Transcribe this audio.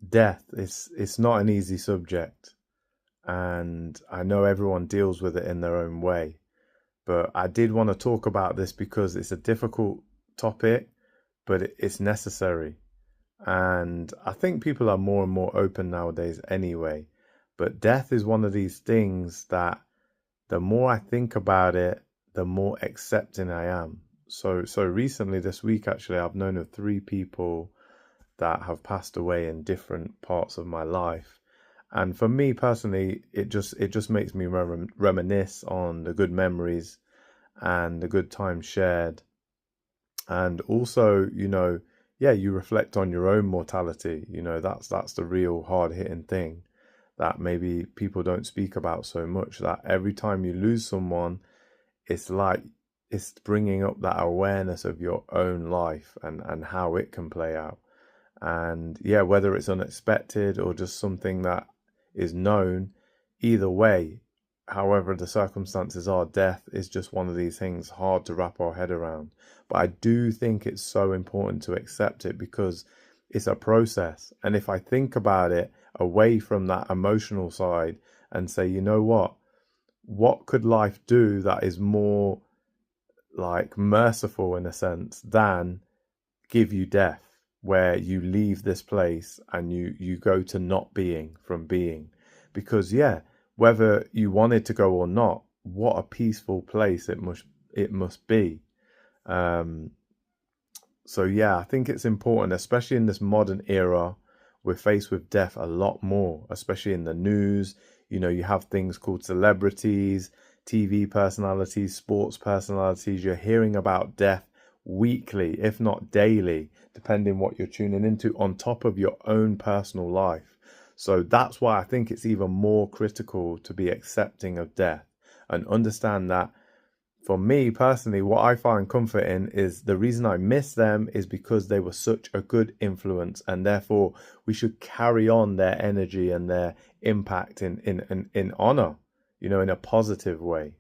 death is it's not an easy subject, and I know everyone deals with it in their own way. But I did want to talk about this because it's a difficult topic, but it's necessary. And I think people are more and more open nowadays anyway. But death is one of these things that the more I think about it, the more accepting I am. So recently this week actually I've known of three people that have passed away in different parts of my life. And for me personally, it just makes me reminisce on the good memories and the good times shared. And also, yeah, you reflect on your own mortality. That's the real hard hitting thing that maybe people don't speak about so much. That every time you lose someone, it's like it's bringing up that awareness of your own life and how it can play out. And yeah, whether it's unexpected or just something that is known, either way, however the circumstances are, death is just one of these things hard to wrap our head around. But I do think it's so important to accept it because it's a process. And if I think about it away from that emotional side and say, you know what could life do that is more like merciful in a sense than give you death, where you leave this place and you go to not being from being? Because yeah, whether you wanted to go or not, what a peaceful place it must be. um so yeah, I think it's important, especially in this modern era. We're faced with death a lot more, especially in the news. You have things called celebrities, TV personalities, sports personalities. You're hearing about death weekly, if not daily, depending what you're tuning into, on top of your own personal life. So that's why I think it's even more critical to be accepting of death and understand that for me personally, what I find comfort in is the reason I miss them is because they were such a good influence, and therefore we should carry on their energy and their impact in honor, in a positive way.